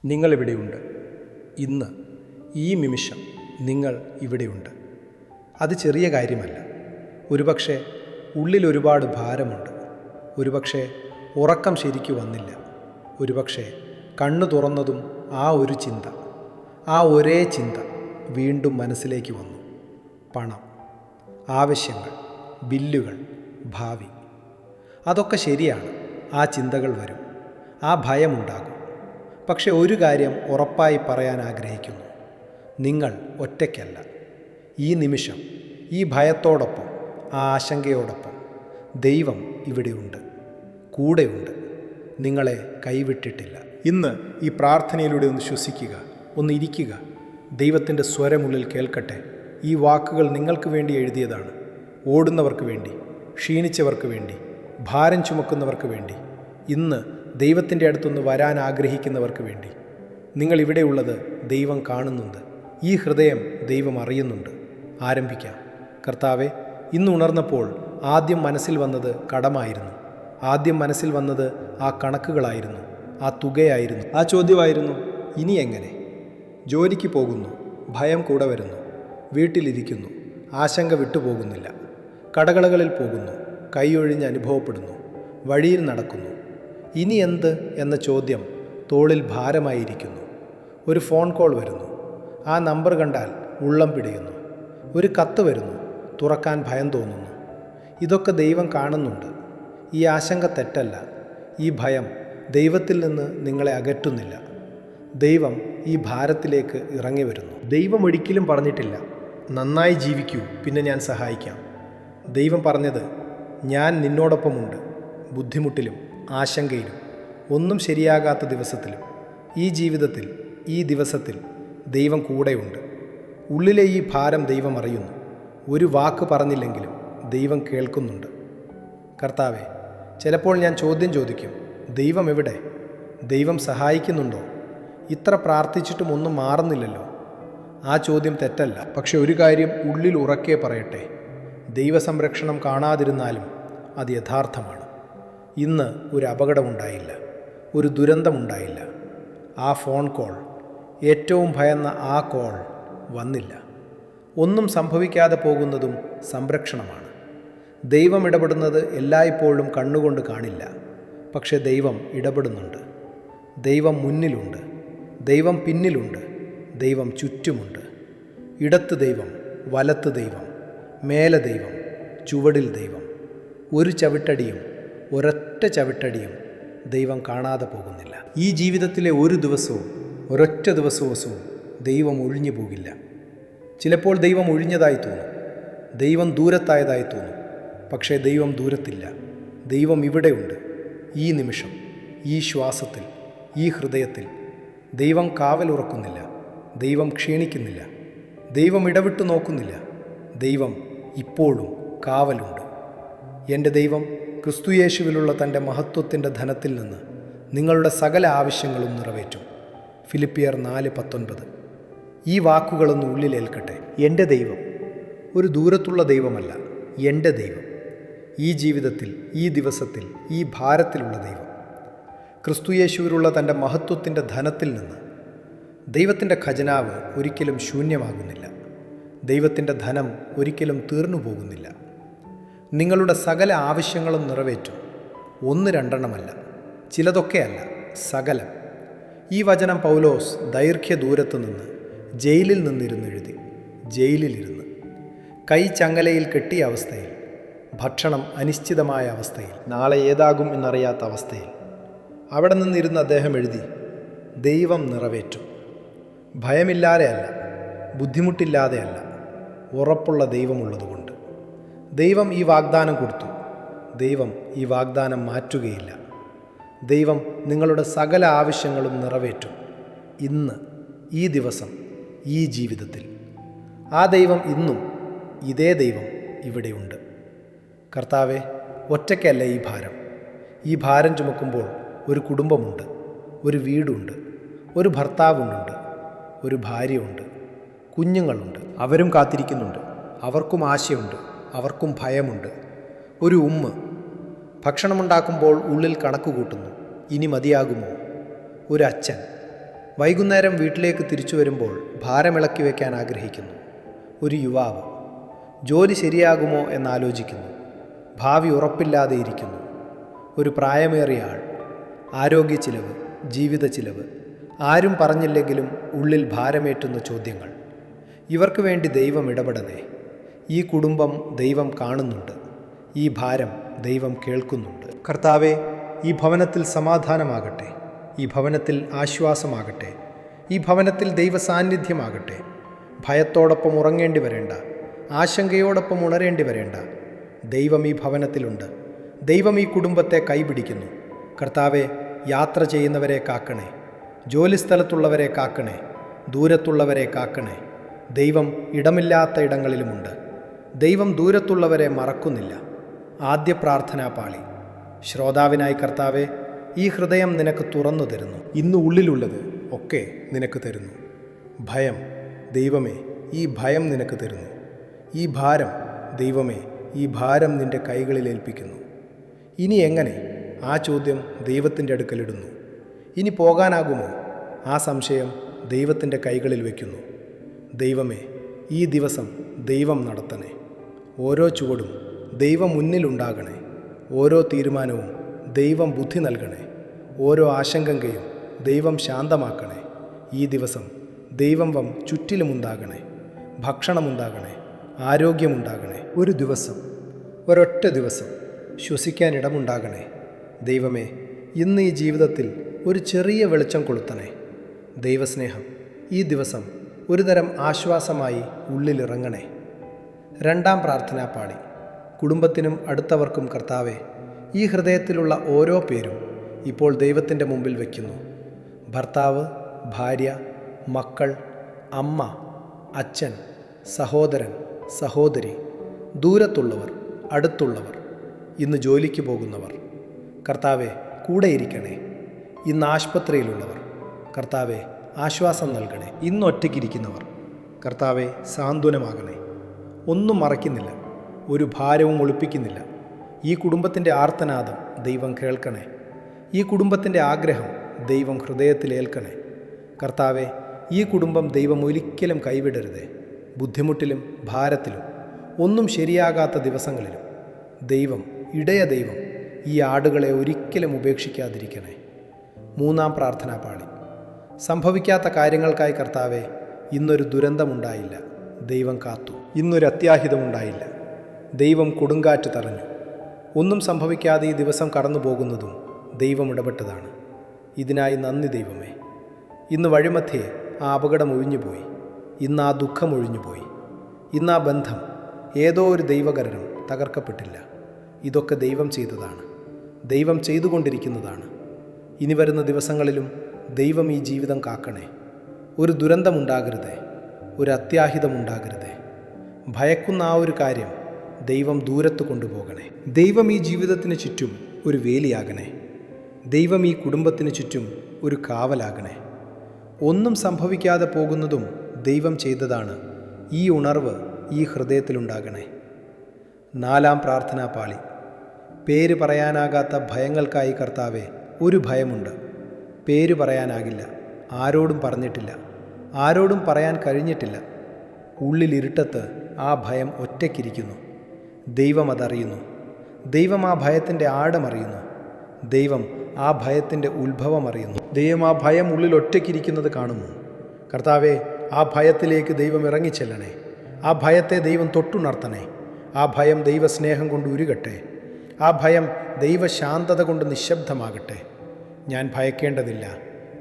നിങ്ങളിവിടെയുണ്ട്. ഇന്ന് ഈ നിമിഷം നിങ്ങൾ ഇവിടെയുണ്ട്. അത് ചെറിയ കാര്യമല്ല. ഒരുപക്ഷെ ഉള്ളിൽ ഒരുപാട് ഭാരമുണ്ട്. ഒരുപക്ഷെ ഉറക്കം ശരിക്കു വന്നില്ല. ഒരുപക്ഷെ കണ്ണു തുറന്നതും ആ ഒരു ചിന്ത, ആ ഒരേ ചിന്ത വീണ്ടും മനസ്സിലേക്ക് വന്നു. പണം, ആവശ്യങ്ങൾ, ബില്ലുകൾ, ഭാവി. അതൊക്കെ ശരിയാണ്. ആ ചിന്തകൾ വരും, ആ ഭയമുണ്ടാകും. പക്ഷെ ഒരു കാര്യം ഉറപ്പായി പറയാൻ ആഗ്രഹിക്കുന്നു. നിങ്ങൾ ഒറ്റയ്ക്കല്ല. ഈ നിമിഷം, ഈ ഭയത്തോടൊപ്പം, ആ ആശങ്കയോടൊപ്പം ദൈവം ഇവിടെയുണ്ട്, കൂടെയുണ്ട്. നിങ്ങളെ കൈവിട്ടിട്ടില്ല. ഇന്ന് ഈ പ്രാർത്ഥനയിലൂടെ ഒന്ന് ശ്വസിക്കുക, ഒന്ന് ഇരിക്കുക. ദൈവത്തിൻ്റെ സ്വരമുള്ളിൽ കേൾക്കട്ടെ. ഈ വാക്കുകൾ നിങ്ങൾക്ക് വേണ്ടി എഴുതിയതാണ്. ഓടുന്നവർക്ക് വേണ്ടി, ക്ഷീണിച്ചവർക്ക് വേണ്ടി, ഭാരം ചുമക്കുന്നവർക്ക് വേണ്ടി, ഇന്ന് ദൈവത്തിൻ്റെ അടുത്തൊന്ന് വരാൻ ആഗ്രഹിക്കുന്നവർക്ക് വേണ്ടി. നിങ്ങളിവിടെയുള്ളത് ദൈവം കാണുന്നുണ്ട്. ഈ ഹൃദയം ദൈവം അറിയുന്നുണ്ട്. ആരംഭിക്കാം. കർത്താവെ, ഇന്ന് ഉണർന്നപ്പോൾ ആദ്യം മനസ്സിൽ വന്നത് കടമായിരുന്നു. ആദ്യം മനസ്സിൽ വന്നത് ആ കണക്കുകളായിരുന്നു, ആ തുകയായിരുന്നു, ആ ചോദ്യമായിരുന്നു, ഇനി എങ്ങനെ? ജോലിക്ക് പോകുന്നു, ഭയം കൂടെ വരുന്നു. വീട്ടിലിരിക്കുന്നു, ആശങ്ക വിട്ടുപോകുന്നില്ല. കടകളകളിൽ പോകുന്നു, കൈയൊഴിഞ്ഞ് അനുഭവപ്പെടുന്നു. വഴിയിൽ നടക്കുന്നു. ഇനി എന്ത് എന്ന ചോദ്യം തോളിൽ ഭാരമായിരിക്കുന്നു. ഒരു ഫോൺ കോൾ വരുന്നു, ആ നമ്പർ കണ്ടാൽ ഉള്ളം പിടിയുന്നു. ഒരു കത്ത് വരുന്നു, തുറക്കാൻ ഭയം തോന്നുന്നു. ഇതൊക്കെ ദൈവം കാണുന്നുണ്ട്. ഈ ആശങ്ക തെറ്റല്ല. ഈ ഭയം ദൈവത്തിൽ നിന്ന് നിങ്ങളെ അകറ്റുന്നില്ല. ദൈവം ഈ ഭാരത്തിലേക്ക് ഇറങ്ങി വരുന്നു. ദൈവം ഒരിക്കലും പറഞ്ഞിട്ടില്ല, നന്നായി ജീവിക്കൂ, പിന്നെ ഞാൻ സഹായിക്കാം. ദൈവം പറഞ്ഞത്, ഞാൻ നിന്നോടൊപ്പമുണ്ട്, ബുദ്ധിമുട്ടിലും ആശങ്കയിലും, ഒന്നും ശരിയാകാത്ത ദിവസത്തിലും. ഈ ജീവിതത്തിൽ, ഈ ദിവസത്തിൽ ദൈവം കൂടെയുണ്ട്. ഉള്ളിലെ ഈ ഭാരം ദൈവം അറിയുന്നു. ഒരു വാക്ക് പറഞ്ഞില്ലെങ്കിലും ദൈവം കേൾക്കുന്നുണ്ട്. കർത്താവെ, ചിലപ്പോൾ ഞാൻ ചോദ്യം ചോദിക്കും, ദൈവം എവിടെ? ദൈവം സഹായിക്കുന്നുണ്ടോ? ഇത്ര പ്രാർത്ഥിച്ചിട്ടും ഒന്നും മാറുന്നില്ലല്ലോ. ആ ചോദ്യം തെറ്റല്ല. പക്ഷെ ഒരു കാര്യം ഉള്ളിൽ ഉറക്കെ പറയട്ടെ, ദൈവസംരക്ഷണം കാണാതിരുന്നാലും അത് യഥാർത്ഥമാണ്. ഇന്ന് ഒരു അപകടമുണ്ടായില്ല, ഒരു ദുരന്തമുണ്ടായില്ല. ആ ഫോൺ കോൾ, ഏറ്റവും ഭയന്ന ആ കോൾ വന്നില്ല. ഒന്നും സംഭവിക്കാതെ പോകുന്നതും സംരക്ഷണമാണ്. ദൈവം ഇടപെടുന്നത് എല്ലായ്പ്പോഴും കണ്ണുകൊണ്ട് കാണില്ല. പക്ഷെ ദൈവം ഇടപെടുന്നുണ്ട്. ദൈവം മുന്നിലുണ്ട്, ദൈവം പിന്നിലുണ്ട്, ദൈവം ചുറ്റുമുണ്ട്. ഇടത്ത് ദൈവം, വലത്ത് ദൈവം, മേലെ ദൈവം, ചുവടിൽ ദൈവം. ഒരു ചവിട്ടടിയും, ഒരൊറ്റ ചവിട്ടടിയും ദൈവം കാണാതെ പോകുന്നില്ല. ഈ ജീവിതത്തിലെ ഒരു ദിവസവും, ഒരൊറ്റ ദിവസവും ദൈവം ഒഴിഞ്ഞു പോകില്ല. ചിലപ്പോൾ ദൈവം ഒഴിഞ്ഞതായി തോന്നും, ദൈവം ദൂരത്തായതായി തോന്നും. പക്ഷേ ദൈവം ദൂരത്തില്ല. ദൈവം ഇവിടെയുണ്ട്. ഈ നിമിഷം, ഈ ശ്വാസത്തിൽ, ഈ ഹൃദയത്തിൽ. ദൈവം കാവലുറക്കുന്നില്ല. ദൈവം ക്ഷീണിക്കുന്നില്ല. ദൈവം ഇടവിട്ട് നോക്കുന്നില്ല. ദൈവം ഇപ്പോഴും കാവലുണ്ട്. എൻ്റെ ദൈവം ക്രിസ്തുയേശുവിലുള്ള തൻ്റെ മഹത്വത്തിൻ്റെ ധനത്തിൽ നിന്ന് നിങ്ങളുടെ സകല ആവശ്യങ്ങളും നിറവേറ്റും. ഫിലിപ്പിയർ 4:19. ഈ വാക്കുകളൊന്ന് ഉള്ളിലേൽക്കട്ടെ. എൻ്റെ ദൈവം ഒരു ദൂരത്തുള്ള ദൈവമല്ല, എൻ്റെ ദൈവം. ഈ ജീവിതത്തിൽ, ഈ ദിവസത്തിൽ, ഈ ഭാരത്തിലുള്ള ദൈവം. ക്രിസ്തുയേശുവിലുള്ള തൻ്റെ മഹത്വത്തിൻ്റെ ധനത്തിൽ നിന്ന്. ദൈവത്തിൻ്റെ ഖജനാവ് ഒരിക്കലും ശൂന്യമാകുന്നില്ല. ദൈവത്തിൻ്റെ ധനം ഒരിക്കലും തീർന്നു പോകുന്നില്ല. നിങ്ങളുടെ സകല ആവശ്യങ്ങളും നിറവേറ്റും. 1-2 ചിലതൊക്കെയല്ല, സകലം. ഈ വചനം പൗലോസ് ദൈർഘ്യദൂരത്ത് നിന്ന്, ജയിലിൽ നിന്നിരുന്നെഴുതി. ജയിലിലിരുന്ന്, കൈ ചങ്ങലയിൽ കെട്ടിയ അവസ്ഥയിൽ, ഭക്ഷണം അനിശ്ചിതമായ അവസ്ഥയിൽ, നാളെ ഏതാകും എന്നറിയാത്ത അവസ്ഥയിൽ. അവിടെ നിന്നിരുന്ന് അദ്ദേഹം എഴുതി, ദൈവം നിറവേറ്റും. ഭയമില്ലാതെയല്ല, ബുദ്ധിമുട്ടില്ലാതെയല്ല, ഉറപ്പുള്ള ദൈവമുള്ളതുകൊണ്ട്. ദൈവം ഈ വാഗ്ദാനം കൊടുത്തു. ദൈവം ഈ വാഗ്ദാനം മാറ്റുകയില്ല. ദൈവം നിങ്ങളുടെ സകല ആവശ്യങ്ങളും നിറവേറ്റും. ഇന്ന്, ഈ ദിവസം, ഈ ജീവിതത്തിൽ. ആ ദൈവം ഇന്നും, ഇതേ ദൈവം ഇവിടെയുണ്ട്. കർത്താവെ, ഒറ്റയ്ക്കല്ല ഈ ഭാരം. ഈ ഭാരം ചുമക്കുമ്പോൾ ഒരു കുടുംബമുണ്ട്, ഒരു വീടുണ്ട്, ഒരു ഭർത്താവുണ്ട്, ഒരു ഭാര്യയുണ്ട്, കുഞ്ഞുങ്ങളുണ്ട്. അവരും കാത്തിരിക്കുന്നുണ്ട്. അവർക്കും ആശയുണ്ട്, അവർക്കും ഭയമുണ്ട്. ഒരു ഉമ്മ ഭക്ഷണമുണ്ടാക്കുമ്പോൾ ഉള്ളിൽ കണക്ക് കൂട്ടുന്നു, ഇനി മതിയാകുമോ? ഒരു അച്ഛൻ വൈകുന്നേരം വീട്ടിലേക്ക് തിരിച്ചു വരുമ്പോൾ ഭാരമിളക്കി വയ്ക്കാൻ ആഗ്രഹിക്കുന്നു. ഒരു യുവാവ് ജോലി ശരിയാകുമോ എന്നാലോചിക്കുന്നു. ഭാവി ഉറപ്പില്ലാതെ ഇരിക്കുന്നു. ഒരു പ്രായമേറിയ ആൾ, ആരോഗ്യ ചിലവ്, ജീവിത ചിലവ്, ആരും പറഞ്ഞില്ലെങ്കിലും ഉള്ളിൽ ഭാരമേറ്റുന്ന ചോദ്യങ്ങൾ. ഇവർക്ക് വേണ്ടി ദൈവം ഇടപെടണേ. ഈ കുടുംബം ദൈവം കാണുന്നുണ്ട്. ഈ ഭാരം ദൈവം കേൾക്കുന്നുണ്ട്. കർത്താവേ, ഈ ഭവനത്തിൽ സമാധാനമാകട്ടെ. ഈ ഭവനത്തിൽ ആശ്വാസമാകട്ടെ. ഈ ഭവനത്തിൽ ദൈവ സാന്നിധ്യമാകട്ടെ. ഭയത്തോടൊപ്പം ഉറങ്ങേണ്ടി വരേണ്ട, ആശങ്കയോടൊപ്പം ഉണരേണ്ടി വരേണ്ട. ദൈവം ഈ ഭവനത്തിലുണ്ട്. ദൈവം ഈ കുടുംബത്തെ കൈപിടിക്കുന്നു. കർത്താവെ, യാത്ര ചെയ്യുന്നവരെ കാക്കണേ. ജോലിസ്ഥലത്തുള്ളവരെ കാക്കണേ. ദൂരത്തുള്ളവരെ കാക്കണേ. ദൈവം ഇടമില്ലാത്ത ഇടങ്ങളിലുമുണ്ട്. ദൈവം ദൂരത്തുള്ളവരെ മറക്കുന്നില്ല. ആദ്യ പ്രാർത്ഥനാ പാളി. ശ്രോതാവിനായി കർത്താവെ, ഈ ഹൃദയം നിനക്ക് തുറന്നു തരുന്നു. ഇന്ന് ഉള്ളിലുള്ളത് ഒക്കെ നിനക്ക് തരുന്നു. ഭയം, ദൈവമേ, ഈ ഭയം നിനക്ക് തരുന്നു. ഈ ഭാരം, ദൈവമേ, ഈ ഭാരം നിൻ്റെ കൈകളിൽ ഏൽപ്പിക്കുന്നു. ഇനി എങ്ങനെ? ആ ചോദ്യം ദൈവത്തിൻ്റെ അടുക്കലിടുന്നു. ഇനി പോകാനാകുമോ? ആ സംശയം ദൈവത്തിൻ്റെ കൈകളിൽ വയ്ക്കുന്നു. ദൈവമേ, ഈ ദിവസം ദൈവം നടത്തണേ. ഓരോ ചുവടും ദൈവം മുന്നിലുണ്ടാകണേ. ഓരോ തീരുമാനവും ദൈവം ബുദ്ധി നൽകണേ. ഓരോ ആശങ്കയും ദൈവം ശാന്തമാക്കണേ. ഈ ദിവസം ദൈവം ചുറ്റിലുമുണ്ടാകണേ. ഭക്ഷണമുണ്ടാകണേ. ആരോഗ്യമുണ്ടാകണേ. ഒരു ദിവസം, ഒരൊറ്റ ദിവസം ശ്വസിക്കാൻ ഇടമുണ്ടാകണേ. ദൈവമേ, ഇന്ന് ഈ ജീവിതത്തിൽ ഒരു ചെറിയ വെളിച്ചം കൊളുത്തണേ. ദൈവസ്നേഹം ഈ ദിവസം ഒരുതരം ആശ്വാസമായി ഉള്ളിലിറങ്ങണേ. രണ്ടാം പ്രാർത്ഥനാ പാളി. കുടുംബത്തിനും അടുത്തവർക്കും കർത്താവെ, ഈ ഹൃദയത്തിലുള്ള ഓരോ പേരും ഇപ്പോൾ ദൈവത്തിൻ്റെ മുമ്പിൽ വയ്ക്കുന്നു. ഭർത്താവ്, ഭാര്യ, മക്കൾ, അമ്മ, അച്ഛൻ, സഹോദരൻ, സഹോദരി, ദൂരത്തുള്ളവർ, അടുത്തുള്ളവർ, ഇന്ന് ജോലിക്ക് പോകുന്നവർ. കർത്താവെ, കൂടെയിരിക്കണേ. ഇന്ന് ആശുപത്രിയിലുള്ളവർ, കർത്താവെ, ആശ്വാസം നൽകണേ. ഇന്ന് ഒറ്റയ്ക്കിരിക്കുന്നവർ, കർത്താവെ, സാന്ത്വനമാകണേ. ഒന്നും മറയ്ക്കുന്നില്ല, ഒരു ഭാരവും ഒളിപ്പിക്കുന്നില്ല. ഈ കുടുംബത്തിൻ്റെ ആർത്തനാദം ദൈവം കേൾക്കണേ. ഈ കുടുംബത്തിൻ്റെ ആഗ്രഹം ദൈവം ഹൃദയത്തിലേൽക്കണേ. കർത്താവെ, ഈ കുടുംബം ദൈവം ഒരിക്കലും കൈവിടരുതേ. ബുദ്ധിമുട്ടിലും ഭാരത്തിലും ഒന്നും ശരിയാകാത്ത ദിവസങ്ങളിലും ദൈവം, ഇടയ ദൈവം, ഈ ആടുകളെ ഒരിക്കലും ഉപേക്ഷിക്കാതിരിക്കണേ. മൂന്നാം പ്രാർത്ഥനാ പാളി. സംഭവിക്കാത്ത കാര്യങ്ങൾക്കായി കർത്താവെ, ഇന്നൊരു ദുരന്തമുണ്ടായില്ല, ദൈവം കാത്തു. ഇന്നൊരു അത്യാഹിതമുണ്ടായില്ല, ദൈവം കൊടുങ്കാറ്റ് തറഞ്ഞു. ഒന്നും സംഭവിക്കാതെ ഈ ദിവസം കടന്നു പോകുന്നതും ദൈവം ഇടപെട്ടതാണ്. ഇതിനായി നന്ദി ദൈവമേ. ഇന്ന് വഴിമധ്യേ ആ അപകടം ഒഴിഞ്ഞുപോയി. ഇന്ന് ആ ദുഃഖം ഒഴിഞ്ഞുപോയി. ഇന്ന് ആ ബന്ധം, ഏതോ ഒരു ദൈവകരണം തകർക്കപ്പെട്ടില്ല. ഇതൊക്കെ ദൈവം ചെയ്തതാണ്, ദൈവം ചെയ്തുകൊണ്ടിരിക്കുന്നതാണ്. ഇനി വരുന്ന ദിവസങ്ങളിലും ദൈവം ഈ ജീവിതം കാക്കണേ. ഒരു ദുരന്തമുണ്ടാകരുതേ, ഒരു അത്യാഹിതമുണ്ടാകരുതേ. ഭയക്കുന്ന ആ ഒരു കാര്യം ദൈവം ദൂരത്ത് കൊണ്ടുപോകണേ. ദൈവം ഈ ജീവിതത്തിന് ചുറ്റും ഒരു വേലിയാകണേ. ദൈവം ഈ കുടുംബത്തിന് ചുറ്റും ഒരു കാവലാകണേ. ഒന്നും സംഭവിക്കാതെ പോകുന്നതും ദൈവം ചെയ്തതാണ്. ഈ ഉണർവ് ഈ ഹൃദയത്തിലുണ്ടാകണേ. നാലാം പ്രാർത്ഥനാ പാളി. പേര് പറയാനാകാത്ത ഭയങ്ങൾക്കായി കർത്താവെ, ഒരു ഭയമുണ്ട്. പേര് പറയാനാകില്ല, ആരോടും പറഞ്ഞിട്ടില്ല, ആരോടും പറയാൻ കഴിഞ്ഞിട്ടില്ല. ഉള്ളിലിരുട്ടത്ത് ആ ഭയം ഒറ്റയ്ക്കിരിക്കുന്നു. ദൈവം അതറിയുന്നു. ദൈവം ആ ഭയത്തിൻ്റെ ആഴമറിയുന്നു. ദൈവം ആ ഭയത്തിൻ്റെ ഉത്ഭവം അറിയുന്നു. ദൈവം ആ ഭയം ഉള്ളിൽ ഒറ്റയ്ക്കിരിക്കുന്നത് കാണുന്നു. കർത്താവെ, ആ ഭയത്തിലേക്ക് ദൈവം ഇറങ്ങിച്ചെല്ലണേ. ആ ഭയത്തെ ദൈവം തൊട്ടുണർത്തണേ. ആ ഭയം ദൈവസ്നേഹം കൊണ്ട് ഉരുകട്ടെ. ആ ഭയം ദൈവശാന്തത കൊണ്ട് നിശബ്ദമാകട്ടെ. ഞാൻ ഭയക്കേണ്ടതില്ല,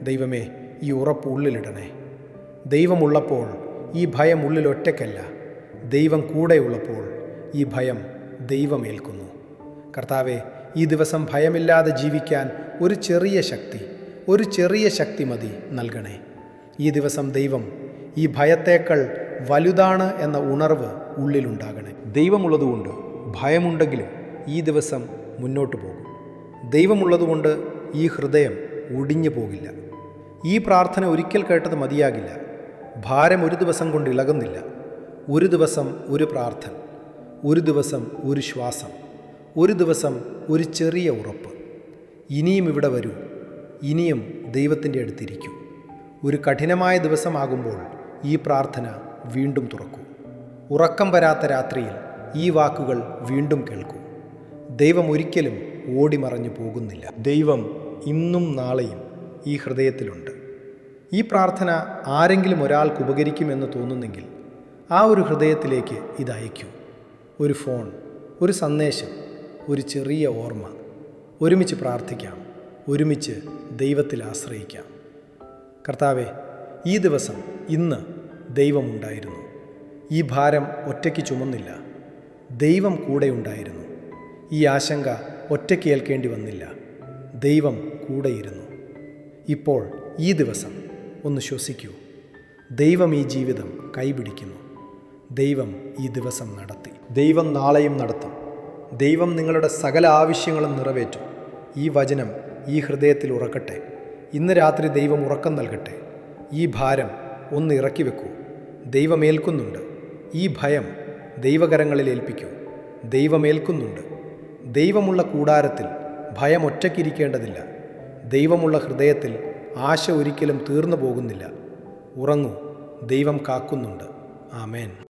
ദൈവമേ, ഈ ഉറപ്പ് ഉള്ളിലിടണേ. ദൈവമുള്ളപ്പോൾ ഈ ഭയം ഉള്ളിൽ ഒറ്റയ്ക്കല്ല. ദൈവം കൂടെയുള്ളപ്പോൾ ഈ ഭയം ദൈവമേൽക്കുന്നു. കർത്താവെ, ഈ ദിവസം ഭയമില്ലാതെ ജീവിക്കാൻ ഒരു ചെറിയ ശക്തി മതി നൽകണേ. ഈ ദിവസം ദൈവം ഈ ഭയത്തേക്കാൾ വലുതാണ് എന്ന ഉണർവ് ഉള്ളിലുണ്ടാകണേ. ദൈവമുള്ളതുകൊണ്ട് ഭയമുണ്ടെങ്കിലും ഈ ദിവസം മുന്നോട്ട് പോകും. ദൈവമുള്ളതുകൊണ്ട് ഈ ഹൃദയം ഒടിഞ്ഞു പോകില്ല. ഈ പ്രാർത്ഥന ഒരിക്കൽ കേട്ടത് മതിയാകില്ല. ഭാരം ഒരു ദിവസം കൊണ്ട് ഇളകുന്നില്ല. ഒരു ദിവസം ഒരു പ്രാർത്ഥന, ഒരു ദിവസം ഒരു ശ്വാസം, ഒരു ദിവസം ഒരു ചെറിയ ഉറപ്പ്. ഇനിയും ഇവിടെ വരൂ, ഇനിയും ദൈവത്തിൻ്റെ അടുത്തിരിക്കൂ. ഒരു കഠിനമായ ദിവസമാകുമ്പോൾ ഈ പ്രാർത്ഥന വീണ്ടും തുറക്കൂ. ഉറക്കം വരാത്ത രാത്രിയിൽ ഈ വാക്കുകൾ വീണ്ടും കേൾക്കൂ. ദൈവം ഒരിക്കലും ഓടിമറഞ്ഞു പോകുന്നില്ല. ദൈവം ഇന്നും നാളെയും ഈ ഹൃദയത്തിലുണ്ട്. ഈ പ്രാർത്ഥന ആരെങ്കിലും ഒരാൾക്ക് ഉപകരിക്കുമെന്ന് തോന്നുന്നെങ്കിൽ ആ ഒരു ഹൃദയത്തിലേക്ക് ഇത് അയക്കൂ. ഒരു ഫോൺ, ഒരു സന്ദേശം, ഒരു ചെറിയ ഓർമ്മ. ഒരുമിച്ച് പ്രാർത്ഥിക്കാം, ഒരുമിച്ച് ദൈവത്തിൽ ആശ്രയിക്കാം. കർത്താവേ, ഈ ദിവസം ഇന്ന് ദൈവമുണ്ടായിരുന്നു. ഈ ഭാരം ഒറ്റയ്ക്ക് ചുമന്നില്ല. ദൈവം കൂടെയുണ്ടായിരുന്നു. ഈ ആശങ്ക ഒറ്റയ്ക്ക് ഏൽക്കേണ്ടി വന്നില്ല. ദൈവം കൂടെയിരുന്നു. ഇപ്പോൾ ഈ ദിവസം ഒന്ന് ശ്വസിക്കൂ. ദൈവം ഈ ജീവിതം കൈപിടിക്കുന്നു. ദൈവം ഈ ദിവസം നടത്തി. ദൈവം നാളെയും നടത്തും. ദൈവം നിങ്ങളുടെ സകല ആവശ്യങ്ങളും നിറവേറ്റും. ഈ വചനം ഈ ഹൃദയത്തിൽ ഉറക്കട്ടെ. ഇന്ന് രാത്രി ദൈവം ഉറക്കം നൽകട്ടെ. ഈ ഭാരം ഒന്ന് ഇറക്കി വെക്കൂ. ദൈവമേൽക്കുന്നുണ്ട്. ഈ ഭയം ദൈവകരങ്ങളിൽ ഏൽപ്പിക്കൂ. ദൈവമേൽക്കുന്നുണ്ട്. ദൈവമുള്ള കൂടാരത്തിൽ ഭയം ഒറ്റയ്ക്കിരിക്കേണ്ടതില്ല. ദൈവമുള്ള ഹൃദയത്തിൽ ആശ ഒരിക്കലും തീർന്നു പോകുന്നില്ല. ഉറങ്ങൂ, ദൈവം കാക്കുന്നുണ്ട്. ആമേൻ.